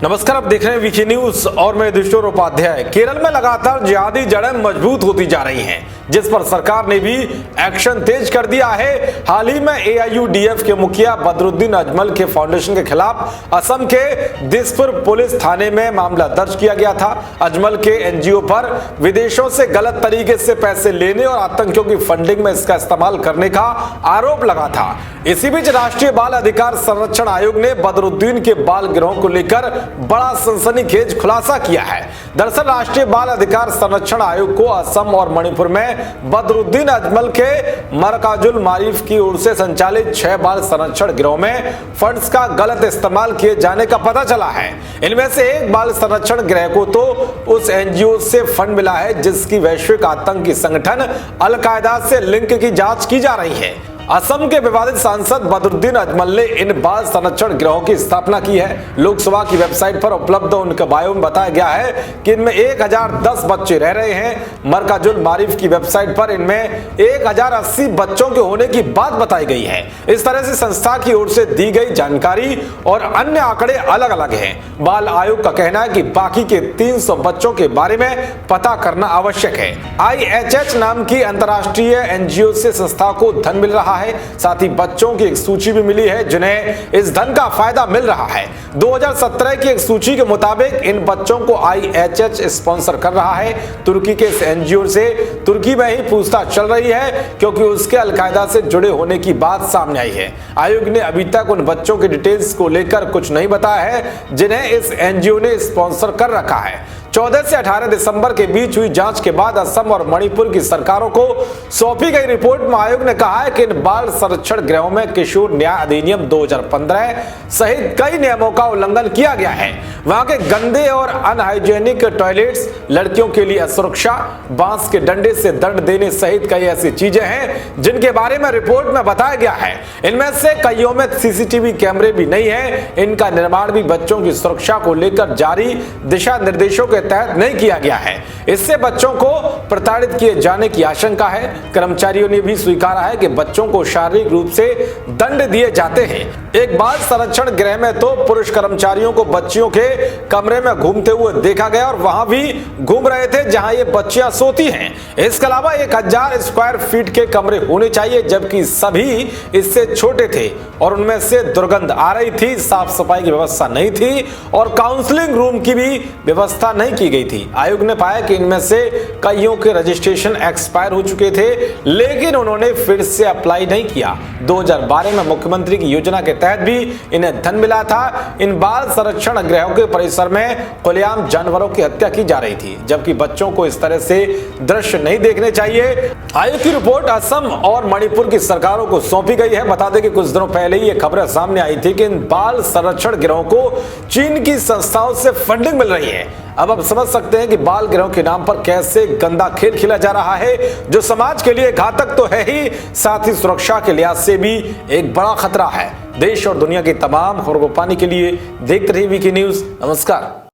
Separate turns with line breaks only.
नमस्कार, आप देख रहे हैं वीके न्यूज और मैं युधिष्ठिर उपाध्याय। केरल में लगातार जिहादी जड़ें मजबूत होती जा रही हैं, जिस पर सरकार ने भी एक्शन तेज कर दिया है। हाल ही में एआईयूडीएफ के मुखिया बदरुद्दीन अजमल के फाउंडेशन के खिलाफ असम के दिसपुर पुलिस थाने में मामला दर्ज किया गया था। अजमल के एनजीओ पर विदेशों से गलत तरीके से पैसे लेने और आतंकियों की फंडिंग में इसका इस्तेमाल करने का आरोप लगा था। इसी बीच राष्ट्रीय बाल अधिकार संरक्षण आयोग ने बदरुद्दीन के बाल गिरोह को लेकर बड़ा सनसनीखेज खुलासा किया है। दरअसल राष्ट्रीय बाल अधिकार संरक्षण आयोग को असम और मणिपुर में बदरुद्दीन अजमल के मरकाजुल मारिफ की ओर से संचालित 6 बाल संरक्षण गिरोह में फंड्स का गलत इस्तेमाल किए जाने का पता चला है। इनमें से एक बाल संरक्षण गृह को तो उस एनजीओ से फंड मिला है जिसकी वैश्विक आतंकी संगठन अल-कायदा से लिंक की जांच की जा रही है। असम के विवादित सांसद बदरुद्दीन अजमल ने इन बाल संरक्षण गृहों की स्थापना की है। लोकसभा की वेबसाइट पर उपलब्ध उनके बायो में बताया गया है कि इनमें 1010 बच्चे रह रहे हैं। मरकाजुल मारिफ की वेबसाइट पर इनमें 1080 बच्चों के होने की बात बताई गई है। इस तरह से संस्था की ओर से दी गई जानकारी और अन्य आंकड़े अलग अलग हैं। बाल आयोग का कहना है कि बाकी के 300 बच्चों के बारे में पता करना आवश्यक है। IHH नाम की अंतर्राष्ट्रीय एनजीओ से संस्था को धन मिल रहा है। साथ ही बच्चों की एक सूची भी मिली है जिन्हें इस धन का फायदा मिल रहा है। 2017 की एक सूची के मुताबिक इन बच्चों को IHH स्पॉन्सर कर रहा है। तुर्की के इस एनजीओ से तुर्की में ही पूछताछ चल रही है क्योंकि उसके अल-कायदा से जुड़े होने की बात सामने आई है। आयोग ने अभी तक उन बच्चों के डिटेल्स को लेकर कुछ नहीं बताया है जिन्हें इस एनजीओ ने स्पॉन्सर कर रखा है। 14 से 18 दिसंबर के बीच हुई जांच के बाद असम और मणिपुर की सरकारों को सौंपी गई रिपोर्ट में आयोग ने कहा है कि इन बाल संरक्षण गृहों में किशोर न्याय अधिनियम 2015 सहित कई नियमों का उल्लंघन किया गया है। वहां के गंदे और अनहाइजेनिक टॉयलेट्स, लड़कियों के लिए असुरक्षा, बांस के डंडे से दंड देने सहित कई ऐसी चीजें हैं जिनके बारे में रिपोर्ट में बताया गया है। इनमें से कईयों में सीसीटीवी कैमरे भी नहीं है। इनका निर्माण भी बच्चों की सुरक्षा को लेकर जारी दिशा निर्देशों के तहत नहीं किया गया है। इससे बच्चों को प्रताड़ित किए जाने की आशंका है। कर्मचारियों ने भी स्वीकारा है कि बच्चों को शारीरिक रूप से दंड दिए जाते हैं। एक बाल संरक्षण गृह में तो पुरुष कर्मचारियों को बच्चियों के कमरे में घूमते हुए देखा गया और वहां भी घूम रहे थे जहां ये बच्चियां सोती हैं। इसके अलावा 1000 स्क्वायर फीट के कमरे होने चाहिए जबकि सभी इससे छोटे थे और उनमें से दुर्गंध आ रही थी। साफ सफाई की व्यवस्था नहीं थी और काउंसलिंग रूम की भी व्यवस्था नहीं की गई थी। आयोग ने पाया कि इनमें से कईयों के रजिस्ट्रेशन एक्सपायर हो चुके थे लेकिन उन्होंने फिर से अप्लाई नहीं किया। 2012 में मुख्यमंत्री की योजना के तहत भी इन्हें धन मिला था। इन बाल संरक्षण गृहों के परिसर में खुलेआम जानवरों की हत्या की जा रही थी जबकि बच्चों को इस तरह से दृश्य नहीं देखने चाहिए। आयोग की रिपोर्ट असम और मणिपुर की सरकारों को सौंपी गई है। बता दें कि कुछ दिनों पहले ही ये खबरें सामने आई थी कि इन बाल संरक्षण गृहों को चीन की संस्थाओं से फंडिंग मिल रही है। अब आप समझ सकते हैं कि बाल गृहों के नाम पर कैसे गंदा खेल खेला जा रहा है जो समाज के लिए घातक तो है ही, साथ ही सुरक्षा के लिहाज से भी एक बड़ा खतरा है। देश और दुनिया की तमाम खबरों को पाने के लिए देखते रहिए वीके न्यूज। नमस्कार।